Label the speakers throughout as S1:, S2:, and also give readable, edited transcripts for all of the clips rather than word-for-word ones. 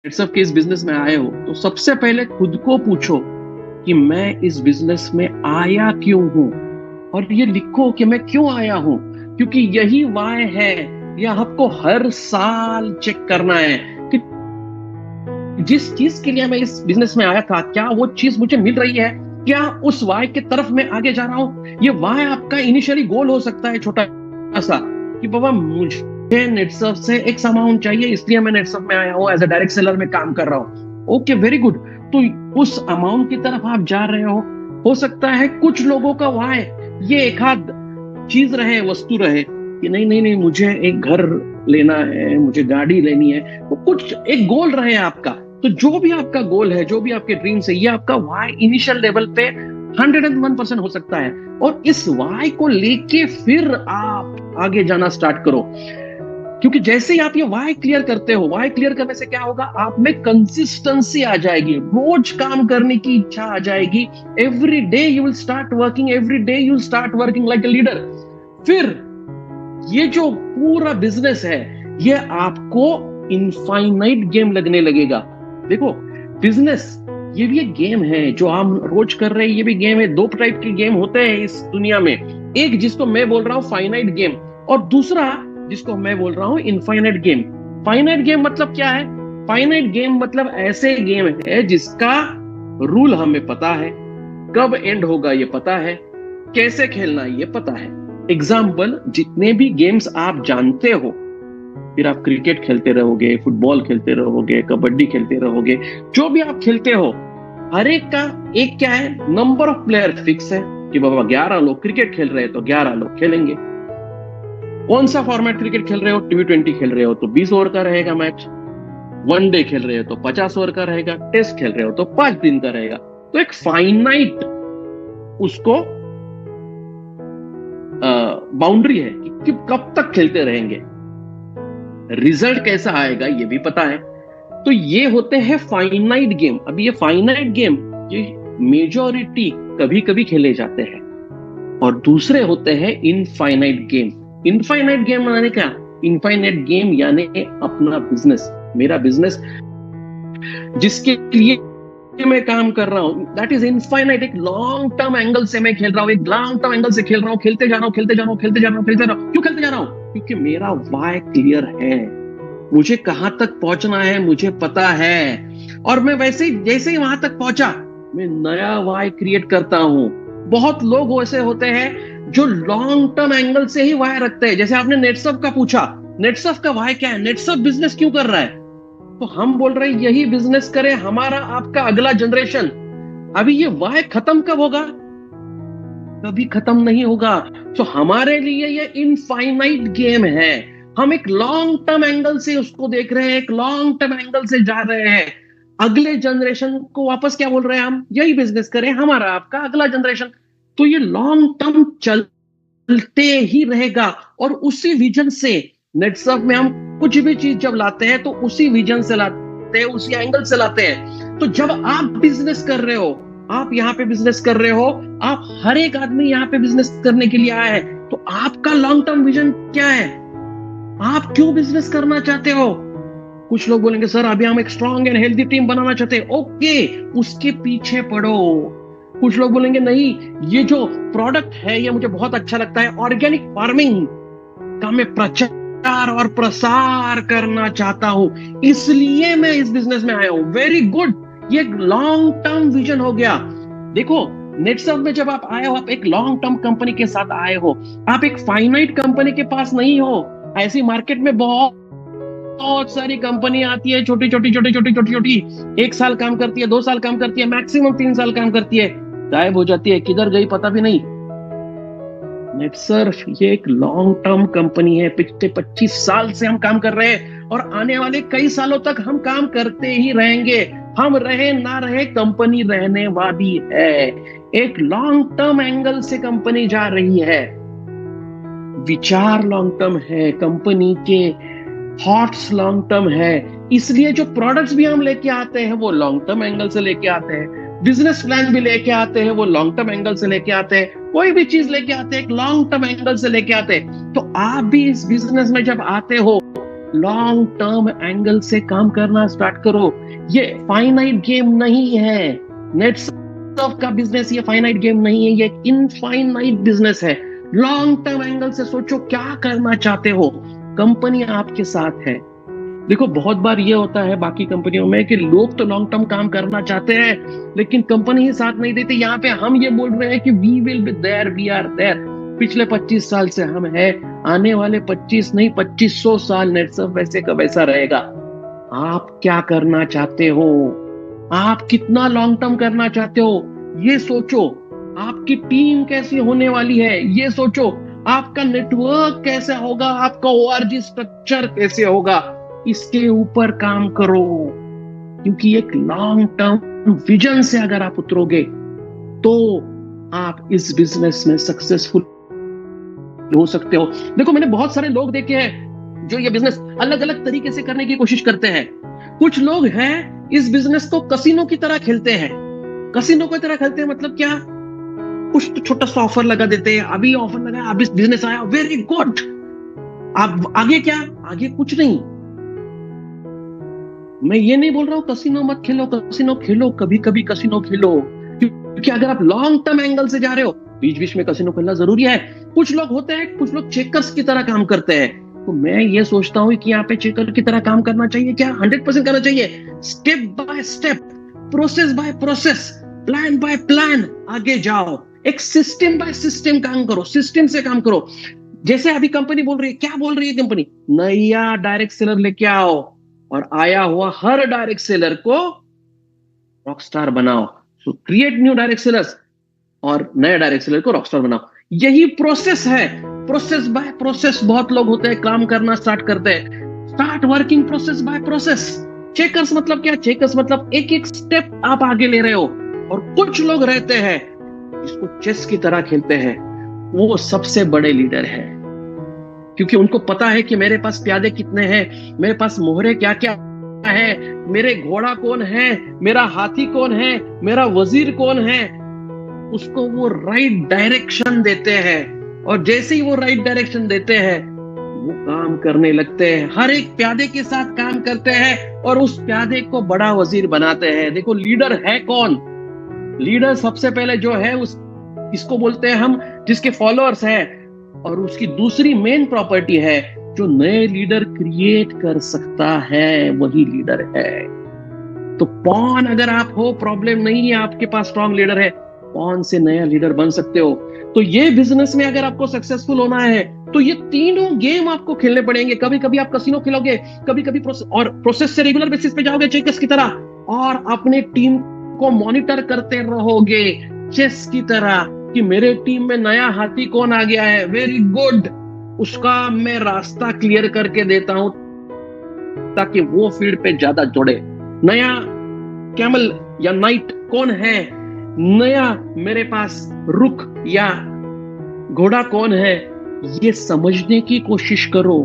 S1: नेटसर्फ के इस बिजनेस में आए हो तो सबसे पहले खुद को पूछो कि मैं इस बिजनेस में आया क्यों हूं, और ये लिखो कि मैं क्यों आया हूं, क्योंकि यही वाय है। यह आपको हर साल चेक करना है कि जिस चीज के लिए मैं इस बिजनेस में आया था, क्या वो चीज मुझे मिल रही है, क्या उस वाय की तरफ मैं आगे जा रहा हूं। ये वाय आपका इनिशियली गोल हो सकता है छोटा सा, कि बाबा मुझे नेटसर्फ से एक अमाउंट चाहिए, इसलिए मैं नेटसर्फ में आया हूं, एज अ डायरेक्ट सेलर में काम कर रहा हूं। Okay, very good. तो उस अमाउंट की तरफ आप जा रहे हो सकता है कुछ लोगों का वाय ये एक आध चीज रहे, वस्तु रहे, कि नहीं नहीं नहीं मुझे एक घर लेना है, मुझे गाड़ी लेनी है, वो कुछ एक गोल रहे आपका। तो जो भी आपका गोल है, जो भी आपके ड्रीम्स है, ये आपका वाई इनिशियल लेवल पे 101% हो सकता है। और इस वाई को लेके फिर आप आगे जाना स्टार्ट करो, क्योंकि जैसे ही आप ये वाई क्लियर करते हो, वाई क्लियर करने से क्या होगा, आप में कंसिस्टेंसी आ जाएगी, रोज काम करने की इच्छा आ जाएगी। Every day you will start working, every day you will start working like a leader. फिर ये जो पूरा बिजनेस है, ये आपको इनफाइनाइट गेम लगने लगेगा। देखो, बिजनेस ये भी एक गेम है जो आप रोज कर रहे हैं, ये भी गेम है। दो टाइप के गेम होते हैं इस दुनिया में, एक जिसको मैं बोल रहा हूं फाइनाइट गेम, और दूसरा जिसको मैं बोल रहा हूं इनफाइनाइट गेम। फाइनाइट गेम मतलब क्या है? फाइनाइट गेम मतलब ऐसे गेम है जिसका रूल हमें पता है, कब एंड होगा ये पता है, कैसे खेलना है ये पता है। एग्जाम्पल, जितने भी गेम्स आप जानते हो, फिर आप क्रिकेट खेलते रहोगे, फुटबॉल खेलते रहोगे, कबड्डी खेलते रहोगे, जो भी आप खेलते हो, हर एक का एक क्या है, नंबर ऑफ प्लेयर फिक्स है कि बाबा 11 लोग क्रिकेट खेल रहे हैं तो 11 लोग खेलेंगे। कौन सा फॉर्मेट क्रिकेट खेल रहे हो, T20 खेल रहे हो तो 20 ओवर का रहेगा मैच, वनडे खेल रहे हो तो 50 ओवर का रहेगा, टेस्ट खेल रहे हो तो 5 दिन का रहेगा। तो एक फाइनाइट उसको बाउंड्री है कि कब तक खेलते रहेंगे, रिजल्ट कैसा आएगा ये भी पता है। तो ये होते हैं फाइनाइट गेम। अब ये फाइनाइट गेम, ये मेजॉरिटी कभी कभी खेले जाते हैं, और दूसरे होते हैं इनफाइनाइट गेम। इनफाइनाइट गेम माने क्या? इनफाइनाइट गेम यानी अपना बिजनेस, मेरा बिजनेस जिसके लिए मैं काम कर रहा हूं, दैट इज इनफाइनाइट। एक लॉन्ग टर्म एंगल से मैं खेल रहा हूं, एक लॉन्ग टर्म एंगल से खेल रहा हूं, खेलते जा रहा हूं, खेलते जा रहा हूं, खेलते जा रहा हूं, खेलते जा रहा हूं। क्यों खेलते जा रहा हूं? क्योंकि मेरा वाय क्लियर है, मुझे कहां तक पहुंचना है मुझे पता है, और मैं वैसे ही जैसे ही वहां तक पहुंचा, मैं नया वाय क्रिएट करता हूं। बहुत लोग वैसे होते हैं जो लॉन्ग टर्म एंगल से ही वाय रखते हैं। जैसे आपने नेटसर्फ का पूछा, नेटसर्फ का वाय क्या है, नेटसर्फ बिजनेस क्यों कर रहा है, तो हम बोल रहे हैं यही बिजनेस करे हमारा आपका अगला जनरेशन। अभी ये वाय खत्म कब होगा? कभी खत्म नहीं होगा। तो हमारे लिए ये इनफाइनाइट गेम है। हम एक लॉन्ग टर्म एंगल से उसको देख रहे हैं, एक लॉन्ग टर्म एंगल से जा रहे हैं। अगले जनरेशन को वापस क्या बोल रहे हैं, हम यही बिजनेस करें हमारा आपका अगला जनरेशन। तो ये लॉन्ग टर्म चलते ही रहेगा, और उसी विजन से नेटसर्फ में हम कुछ भी चीज जब लाते हैं तो उसी विजन से लाते हैं, उसी एंगल से लाते हैं। तो जब आप बिजनेस कर रहे हो, आप यहाँ पे बिजनेस कर रहे हो, आप हर एक आदमी यहाँ पे बिजनेस करने के लिए आया है, तो आपका लॉन्ग टर्म विजन क्या है? आप क्यों बिजनेस करना चाहते हो? कुछ लोग बोलेंगे सर अभी हम एक स्ट्रॉन्ग एंड हेल्दी टीम बनाना चाहते हैं। ओके, उसके पीछे पड़ो। कुछ लोग बोलेंगे नहीं, ये जो प्रोडक्ट है ये मुझे बहुत अच्छा लगता है, ऑर्गेनिक फार्मिंग का मैं प्रचार और प्रसार करना चाहता हूं, इसलिए मैं इस बिजनेस में आया हूं। वेरी गुड, ये एक लॉन्ग टर्म विजन हो गया। देखो, नेटसर्फ में जब आप आए हो, आप एक लॉन्ग टर्म कंपनी के साथ आए हो, आप एक फाइनाइट कंपनी के पास नहीं हो। ऐसी मार्केट में बहुत सारी कंपनी आती है, छोटी छोटी छोटी छोटी छोटी छोटी, 1 साल काम करती है, 2 साल काम करती है, मैक्सिमम 3 साल काम करती है, गायब हो जाती है, किधर गई पता भी नहीं। नेटसर्फ ये एक लॉन्ग टर्म कंपनी है, पिछले 25 साल से हम काम कर रहे हैं, और आने वाले कई सालों तक हम काम करते ही रहेंगे। हम रहे ना रहे, कंपनी रहने वाली है। एक लॉन्ग टर्म एंगल से कंपनी जा रही है, विचार लॉन्ग टर्म है, कंपनी के थॉट्स लॉन्ग टर्म है। इसलिए जो प्रोडक्ट्स भी हम लेके आते हैं वो लॉन्ग टर्म एंगल से लेके आते हैं, बिजनेस प्लान भी लेके आते हैं वो लॉन्ग टर्म एंगल से लेके आते हैं, कोई भी चीज लेके आते हैं एक लॉन्ग टर्म एंगल से लेके आते हैं। तो आप भी इस बिजनेस में जब आते हो, लॉन्ग टर्म एंगल से काम करना स्टार्ट करो। ये फाइनाइट गेम नहीं है, नेटसर्फ का बिजनेस ये फाइनाइट गेम नहीं है, ये इनफाइनाइट बिजनेस है। लॉन्ग टर्म एंगल से सोचो क्या करना चाहते हो, कंपनी आपके साथ है। देखो बहुत बार ये होता है बाकी कंपनियों में कि लोग तो लॉन्ग टर्म काम करना चाहते हैं लेकिन कंपनी ही साथ नहीं देती। यहाँ पे हम ये बोल रहे हैं कि we will be there, we are there. पिछले 25 साल से हम है, आने वाले 25 नहीं 2500 साल नेटसर्फ वैसे का वैसा रहेगा। आप क्या करना चाहते हो, आप कितना लॉन्ग टर्म करना चाहते हो ये सोचो। आपकी टीम कैसी होने वाली है ये सोचो। आपका नेटवर्क कैसा होगा, आपका ओआरजी स्ट्रक्चर कैसे होगा, इसके ऊपर काम करो। क्योंकि एक लॉन्ग टर्म विजन से अगर आप उतरोगे तो आप इस बिजनेस में सक्सेसफुल हो सकते हो। देखो मैंने बहुत सारे लोग देखे हैं जो ये बिजनेस अलग अलग तरीके से करने की कोशिश करते हैं। कुछ लोग हैं इस बिजनेस को कसिनो की तरह खेलते हैं। कसिनो की तरह खेलते हैं मतलब क्या, कुछ तो छोटा सा ऑफर लगा देते हैं, अभी ऑफर लगा, अभी बिजनेस आया, वेरी गुड, अब आगे क्या, आगे कुछ नहीं। मैं ये नहीं बोल रहा हूं कसिनो मत खेलो, कसिनो खेलो, कभी कभी कसिनो खेलो, क्योंकि अगर आप लॉन्ग टर्म एंगल से जा रहे हो बीच बीच में कसिनो खेलना जरूरी है। कुछ लोग होते हैं, कुछ लोग चेकर्स की तरह काम करते हैं, तो मैं ये सोचता हूं कि यहाँ पे चेकर की तरह काम करना चाहिए क्या, 100% करना चाहिए। Step by step, process by process, plan by plan आगे जाओ। एक सिस्टम बाय सिस्टम काम करो, सिस्टम से काम करो। जैसे अभी कंपनी बोल रही है, क्या बोल रही है कंपनी, नया डायरेक्ट सेलर लेके आओ और आया हुआ हर डायरेक्ट सेलर को रॉकस्टार बनाओ। सो क्रिएट न्यू डायरेक्ट सेलर्स और नए डायरेक्ट सेलर को रॉकस्टार बनाओ। यही प्रोसेस है, प्रोसेस बाय प्रोसेस। बहुत लोग होते हैं काम करना स्टार्ट करते हैं, start working process by process. Checkers मतलब क्या, चेकर्स मतलब एक एक स्टेप आप आगे ले रहे हो। और कुछ लोग रहते हैं जिसको चेस की तरह खेलते हैं, वो सबसे बड़े लीडर है, क्योंकि उनको पता है कि मेरे पास प्यादे कितने हैं, मेरे पास मोहरे क्या क्या है, मेरे घोड़ा कौन है, मेरा हाथी कौन है, मेरा वजीर कौन है। उसको वो राइट डायरेक्शन देते हैं और जैसे ही वो राइट डायरेक्शन देते हैं वो काम करने लगते हैं, हर एक प्यादे के साथ काम करते हैं और उस प्यादे को बड़ा वजीर बनाते हैं। देखो लीडर है कौन, लीडर सबसे पहले जो है उस इसको बोलते हैं हम जिसके फॉलोअर्स हैं, और उसकी दूसरी मेन प्रॉपर्टी है जो नए लीडर क्रिएट कर सकता है, वही लीडर है। तो पॉन अगर आप हो, प्रॉब्लम नहीं है, आपके पास स्ट्रॉन्ग लीडर है, पॉन से नया लीडर बन सकते हो। तो ये बिजनेस में अगर आपको सक्सेसफुल होना है तो ये तीनों गेम आपको खेलने पड़ेंगे। कभी कभी आप कसिनो खेलोगे, कभी कभी प्रोसेस से रेगुलर बेसिस पे जाओगे चेकर्स की तरह, और अपने टीम को मॉनिटर करते रहोगे चेस की तरह कि मेरे टीम में नया हाथी कौन आ गया है, वेरी गुड, उसका मैं रास्ता क्लियर करके देता हूं ताकि वो फील्ड पे ज्यादा जुड़े। नया कैमल या नाइट कौन है, नया मेरे पास रुख या घोड़ा कौन है, ये समझने की कोशिश करो।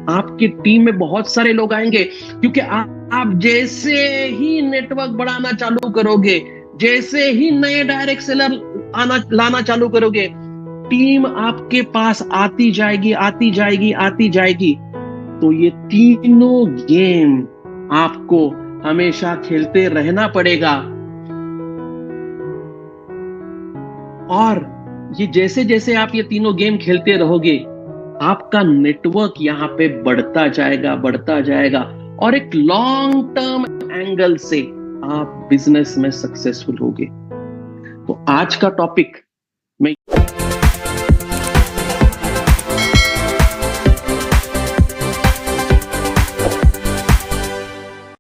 S1: आपकी टीम में बहुत सारे लोग आएंगे, क्योंकि आप जैसे ही नेटवर्क बढ़ाना चालू करोगे, जैसे ही नए डायरेक्ट सेलर लाना चालू करोगे, टीम आपके पास आती जाएगी आती जाएगी आती जाएगी। तो ये तीनों गेम आपको हमेशा खेलते रहना पड़ेगा। और ये जैसे जैसे आप ये तीनों गेम खेलते रहोगे, आपका नेटवर्क यहां पे बढ़ता जाएगा बढ़ता जाएगा, और एक लॉन्ग टर्म एंगल से आप बिजनेस में सक्सेसफुल होगे। तो आज का टॉपिक मैं